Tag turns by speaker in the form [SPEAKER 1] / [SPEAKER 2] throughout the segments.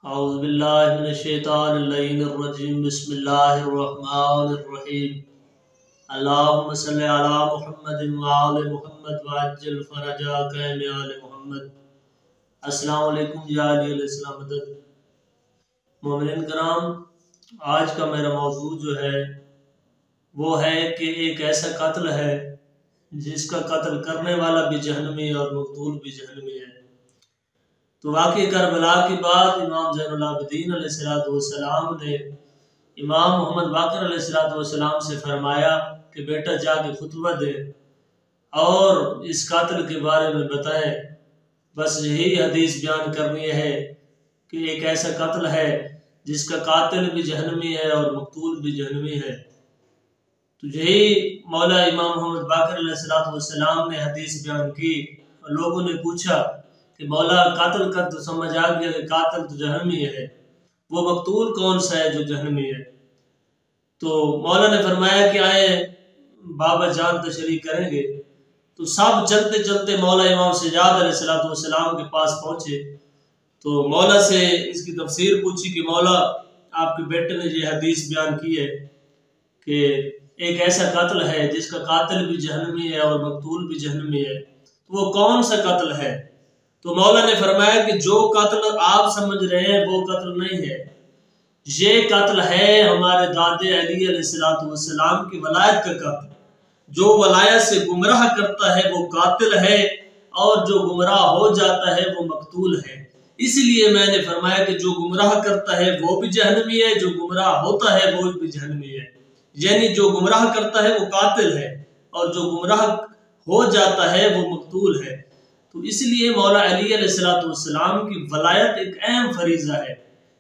[SPEAKER 1] اعوذ باللہ من الشیطان اللعین الرجیم بسم اللہ الرحمن الرحیم اللہم صلی علی محمد وآل محمد وعجل فرجاک من آل محمد۔ السلام علیکم یا علی علیہ السلام مدد۔ مومنین کرام، آج کا میرا موضوع جو ہے وہ ہے کہ ایک ایسا قتل ہے جس کا قتل کرنے والا بھی جہنمی اور مقتول بھی جہنمی ہے۔ تو واقعی کربلا کے بعد امام زین العابدین علیہ السلام نے امام محمد باقر علیہ السلام سے فرمایا کہ بیٹا جا کے خطبہ دے اور اس قاتل کے بارے میں بتائیں۔ بس یہی حدیث بیان کرنی ہے کہ ایک ایسا قتل ہے جس کا قاتل بھی جہنمی ہے اور مقتول بھی جہنمی ہے۔ تو یہی مولا امام محمد باقر علیہ السلام نے حدیث بیان کی اور لوگوں نے پوچھا کہ مولا قاتل کا تو سمجھ آ گیا کہ قاتل تو جہنمی ہے، وہ مقتول کون سا ہے جو جہنمی ہے؟ تو مولا نے فرمایا کہ آئے بابا جان تشریح کریں گے۔ تو سب چلتے چلتے مولا امام سجاد علیہ السلام کے پاس پہنچے تو مولا سے اس کی تفسیر پوچھی کہ مولا آپ کے بیٹے نے یہ حدیث بیان کی ہے کہ ایک ایسا قتل ہے جس کا قاتل بھی جہنمی ہے اور مقتول بھی جہنمی ہے، تو وہ کون سا قتل ہے؟ تو مولا نے فرمایا کہ جو قتل آپ سمجھ رہے ہیں وہ قتل نہیں ہے، یہ قتل ہے ہمارے دادے علی علیہ السلام کی ولایت کا قتل۔ جو ولایت سے گمراہ کرتا ہے وہ قاتل ہے اور جو گمراہ ہو جاتا ہے وہ مقتول ہے۔ اس لیے میں نے فرمایا کہ جو گمراہ کرتا ہے وہ بھی جہنمی ہے، جو گمراہ ہوتا ہے وہ بھی جہنمی ہے۔ یعنی جو گمراہ کرتا ہے وہ قاتل ہے اور جو گمراہ ہو جاتا ہے وہ مقتول ہے۔ تو اس لیے مولا علی علیہ السلام کی ولایت ایک اہم فریضہ ہے،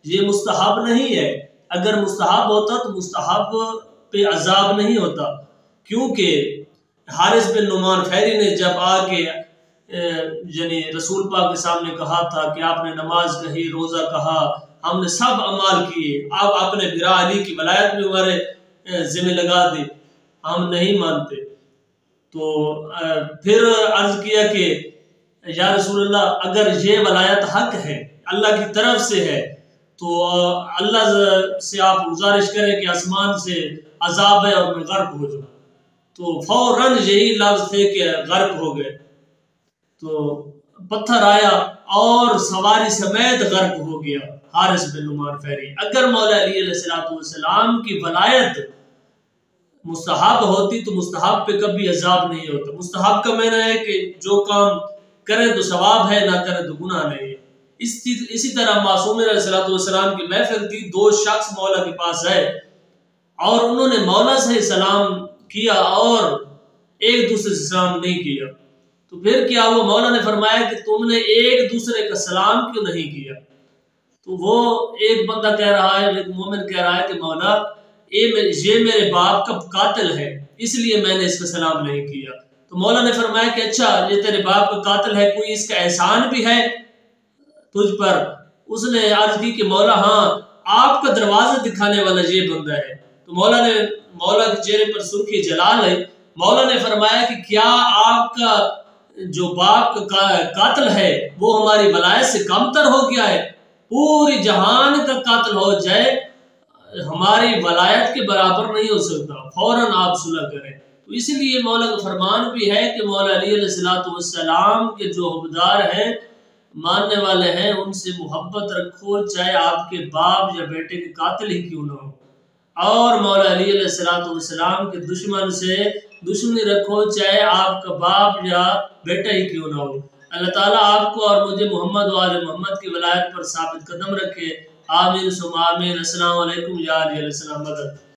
[SPEAKER 1] یہ مستحب نہیں ہے۔ اگر مستحب ہوتا تو مستحب پہ عذاب نہیں ہوتا، کیونکہ حارث بن نعمان فہری نے جب آ کے یعنی رسول پاک کے سامنے کہا تھا کہ آپ نے نماز کہی، روزہ کہا، ہم نے سب اعمال کیے، آپ اپنے برا علی کی ولایت میں ہمارے ذمہ لگا دی، ہم نہیں مانتے۔ تو پھر عرض کیا کہ یا رسول اللہ اگر یہ ولایت حق ہے، اللہ کی طرف سے ہے، تو اللہ سے آپ گزارش کریں کہ آسمان سے عذاب ہے اور میں غرق ہو جاؤں۔ تو فوراً یہی لفظ تھے کہ غرق ہو گئے، تو پتھر آیا اور سواری سمیت غرق ہو گیا حارث بن نعمان فہری۔ اگر مولا علی علیہ السلام کی ولایت مستحب ہوتی تو مستحب پہ کبھی عذاب نہیں ہوتا۔ مستحب کا معنی ہے کہ جو کام کرے تو ثواب ہے، نہ کرے تو گناہ نہیں ہے۔ اسی طرح معصوم علیہ السلام کی محفل تھی، دو شخص مولا کے پاس آئے اور انہوں نے مولا سے سلام کیا اور ایک دوسرے سے سلام نہیں کیا۔ تو پھر کیا ہوا؟ مولا نے فرمایا کہ تم نے ایک دوسرے کا سلام کیوں نہیں کیا؟ تو وہ ایک بندہ کہہ رہا ہے، ایک مومن کہہ رہا ہے کہ مولا یہ میرے باپ کا قاتل ہے، اس لیے میں نے اس کا سلام نہیں کیا۔ تو مولا نے فرمایا کہ اچھا یہ تیرے باپ کا قاتل ہے، کوئی اس کا احسان بھی ہے تجھ پر؟ اس نے عرض کی کہ مولا ہاں، آپ کا دروازہ دکھانے والا یہ بندہ ہے۔ تو مولا کے چہرے پر سرخی جلال ہے۔ مولا نے فرمایا کہ کیا آپ کا جو باپ کا قاتل ہے وہ ہماری ولایت سے کم تر ہو گیا ہے؟ پوری جہان کا قاتل ہو جائے ہماری ولایت کے برابر نہیں ہو سکتا، فوراً آپ صلح کریں۔ تو اس لیے مولا کا فرمان بھی ہے کہ مولا علی علیہ السلام کے جو حبدار ہیں، ماننے والے ہیں، ان سے محبت رکھو، چاہے آپ کے باپ یا بیٹے کے قاتل ہی کیوں نہ ہو۔ اور مولا علی علیہ السلام کے دشمن سے دشمنی رکھو، چاہے آپ کا باپ یا بیٹا ہی کیوں نہ ہو۔ اللہ تعالیٰ آپ کو اور مجھے محمد و آل محمد کی ولایت پر ثابت قدم رکھے، آمین ثم آمین۔ السلام علیکم یا علی علیہ السلام مدد۔